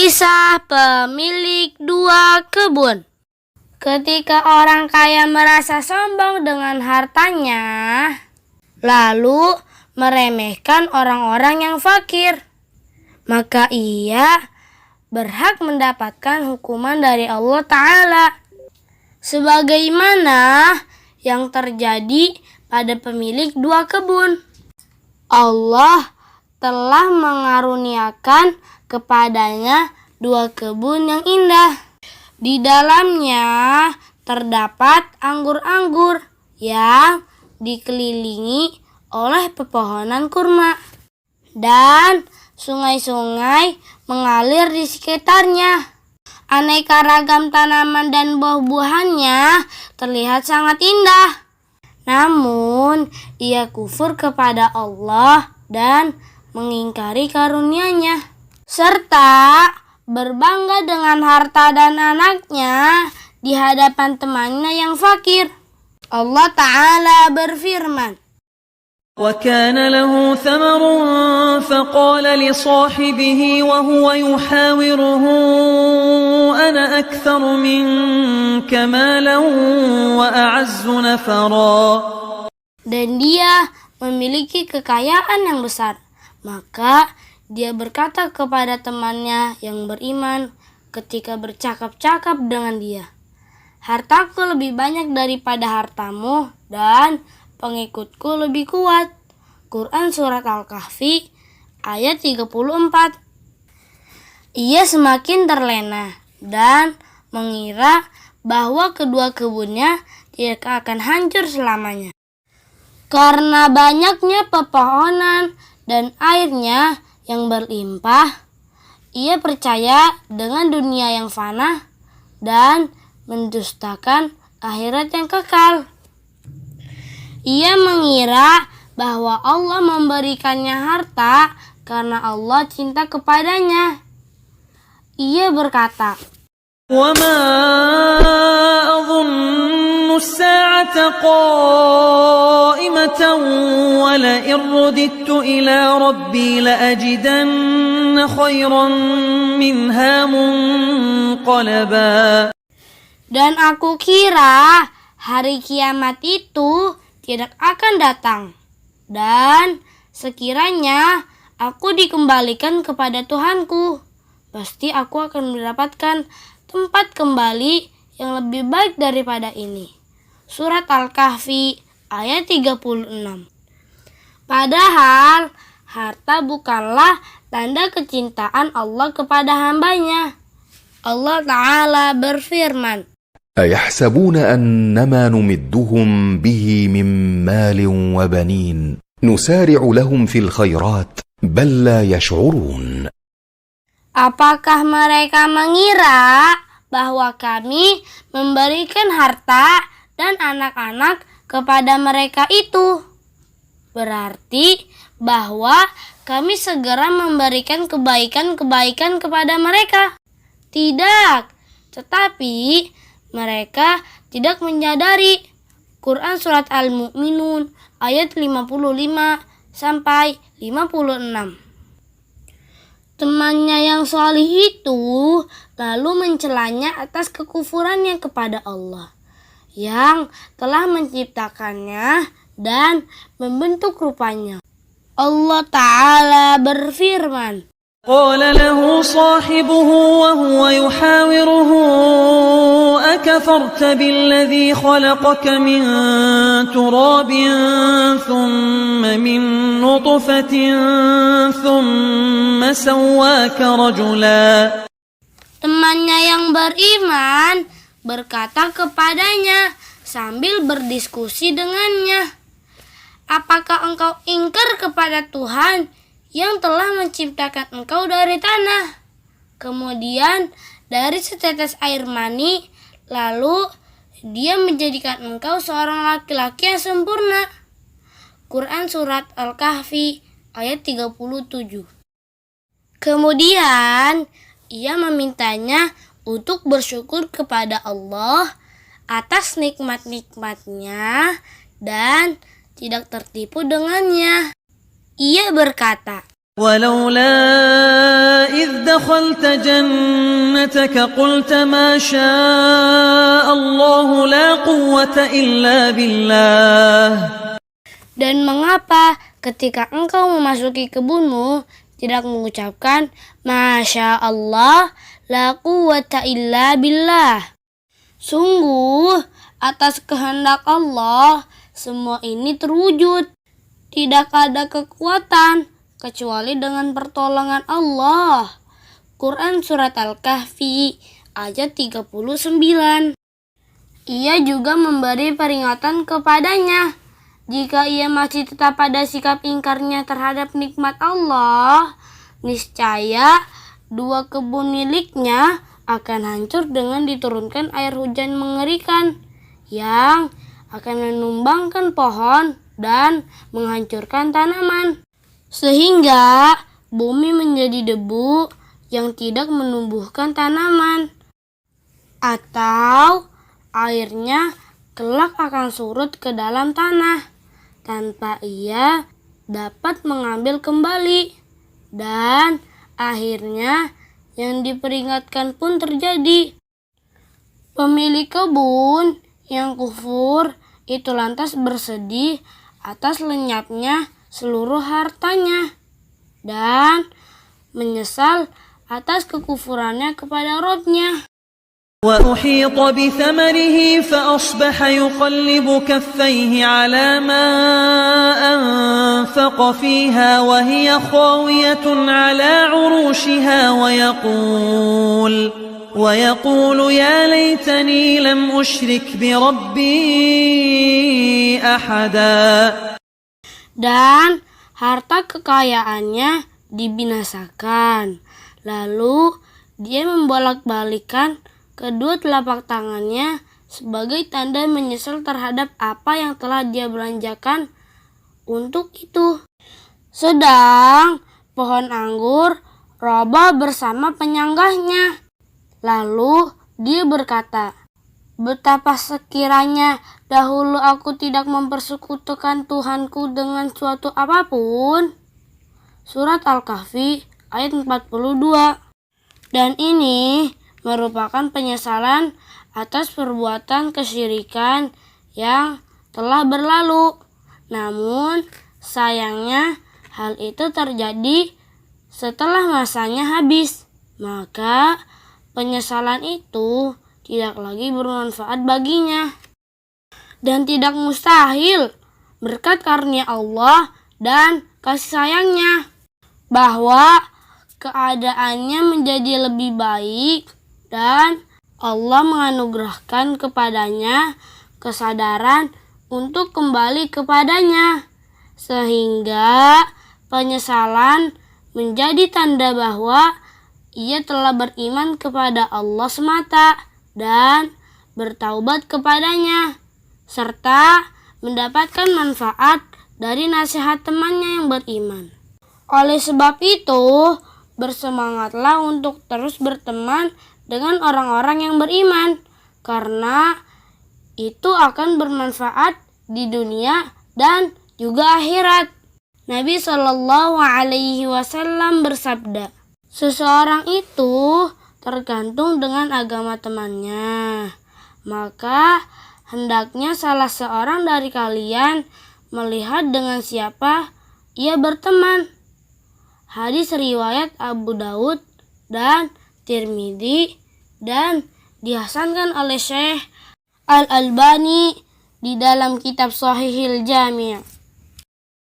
Kisah pemilik dua kebun. Ketika orang kaya merasa sombong dengan hartanya, lalu meremehkan orang-orang yang fakir, maka ia berhak mendapatkan hukuman dari Allah Ta'ala. Sebagaimana yang terjadi pada pemilik dua kebun. Allah telah mengaruniakan kepadanya dua kebun yang indah. Di dalamnya terdapat anggur-anggur yang dikelilingi oleh pepohonan kurma, dan sungai-sungai mengalir di sekitarnya. Aneka ragam tanaman dan buah-buahannya terlihat sangat indah. Namun, ia kufur kepada Allah dan mengingkari karunia-Nya, serta berbangga dengan harta dan anaknya di hadapan temannya yang fakir. Allah Ta'ala berfirman, وَكَانَ لَهُ ثَمَرٌ فَقَالَ لِصَاحِبِهِ وَهُوَ يُحَاوِرُهُ أَنَا أَكْثَرُ مِنكَ مَالًا وَأَعَزُّ نَفَرًا. Dan dia memiliki kekayaan yang besar. Maka dia berkata kepada temannya yang beriman ketika bercakap-cakap dengan dia, "Hartaku lebih banyak daripada hartamu dan pengikutku lebih kuat." Quran Surat Al-Kahfi ayat 34. Ia semakin terlena dan mengira bahwa kedua kebunnya tidak akan hancur selamanya. Karena banyaknya pepohonan dan airnya yang berlimpah, ia percaya dengan dunia yang fana dan mendustakan akhirat yang kekal. Ia mengira bahwa Allah memberikannya harta karena Allah cinta kepadanya. Ia berkata, وَمَا أَظُنُّ السَّاعَةَ قَائِمَةً وَلَئِن رُّدِدتُّ إِلَى رَبِّي لَأَجِدَنَّ خَيْرًا مِّنْهَا مُنقَلَبًا. Dan aku kira hari kiamat itu tidak akan datang. Dan sekiranya aku dikembalikan kepada Tuhanku, pasti aku akan mendapatkan tempat kembali yang lebih baik daripada ini. Surat Al-Kahfi ayat 36. Padahal harta bukanlah tanda kecintaan Allah kepada hambanya. Allah Ta'ala berfirman, أيحسبون أنما نمدهم به من مال وبنين نسارع لهم في الخيرات بل لا يشعرون. Apakah mereka mengira bahwa kami memberikan harta dan anak-anak kepada mereka itu? Berarti bahwa kami segera memberikan kebaikan-kebaikan kepada mereka. Tidak, tetapi mereka tidak menyadari. Quran Surat Al-Mu'minun ayat 55 sampai 56. Temannya yang salih itu lalu mencelanya atas kekufurannya kepada Allah yang telah menciptakannya dan membentuk rupanya. Allah Ta'ala berfirman, قال له صاحبه وهو يحاوره أكفرت بالذي خلقك من تراب ثم من نطفة ثم سواك رجلا. Temannya yang beriman berkata kepadanya sambil berdiskusi dengannya, "Apakah engkau ingkar kepada Tuhan yang telah menciptakan engkau dari tanah, kemudian dari setetes air mani, lalu dia menjadikan engkau seorang laki-laki yang sempurna?" Quran Surat Al-Kahfi ayat 37. Kemudian ia memintanya untuk bersyukur kepada Allah atas nikmat-nikmatnya dan tidak tertipu dengannya. Ia berkata, ولولا إذ دخلت جنتك قلت ما شاء الله لا قوة إلا بالله. Dan mengapa ketika engkau memasuki kebunmu tidak mengucapkan Masya Allah la quwwata illa billah? Sungguh atas kehendak Allah semua ini terwujud. Tidak ada kekuatan kecuali dengan pertolongan Allah. Quran Surat Al-Kahfi ayat 39. Ia juga memberi peringatan kepadanya. Jika ia masih tetap pada sikap ingkarnya terhadap nikmat Allah, niscaya 2 kebun miliknya akan hancur dengan diturunkan air hujan mengerikan yang akan menumbangkan pohon dan menghancurkan tanaman, sehingga bumi menjadi debu yang tidak menumbuhkan tanaman, atau airnya kelak akan surut ke dalam tanah tanpa ia dapat mengambil kembali. Dan akhirnya yang diperingatkan pun terjadi. Pemilik kebun yang kufur itu lantas bersedih atas lenyapnya seluruh hartanya dan menyesal atas kekufurannya kepada Rabb-Nya. وأحيط بثمره فأصبح يقلب كفيه على ما أنفق فيها وهي خاوية على عروشها ويقول يا ليتني لم أشرك بربي أحدا. Dan harta kekayaannya dibinasakan. Lalu dia membolak-balikan kedua telapak tangannya sebagai tanda menyesal terhadap apa yang telah dia belanjakan untuk itu. Sedang pohon anggur roboh bersama penyanggahnya. Lalu dia berkata, betapa sekiranya dahulu aku tidak mempersekutukan Tuhanku dengan suatu apapun. Surat Al-Kahfi ayat 42. Dan ini merupakan penyesalan atas perbuatan kesyirikan yang telah berlalu. Namun sayangnya hal itu terjadi setelah masanya habis. Maka penyesalan itu tidak lagi bermanfaat baginya. Dan tidak mustahil berkat karunia Allah dan kasih sayangnya bahwa keadaannya menjadi lebih baik dan Allah menganugerahkan kepadanya kesadaran untuk kembali kepadanya, sehingga penyesalan menjadi tanda bahwa ia telah beriman kepada Allah semata dan bertaubat kepadanya, serta mendapatkan manfaat dari nasihat temannya yang beriman. Oleh sebab itu, bersemangatlah untuk terus berteman dengan orang-orang yang beriman, karena itu akan bermanfaat di dunia dan juga akhirat. Nabi Shallallahu Alaihi Wasallam bersabda, seseorang itu tergantung dengan agama temannya, maka hendaknya salah seorang dari kalian melihat dengan siapa ia berteman. Hadis riwayat Abu Daud dan Tirmidzi dan dihasankan oleh Syekh Al-Albani di dalam kitab Shahihil Jami'.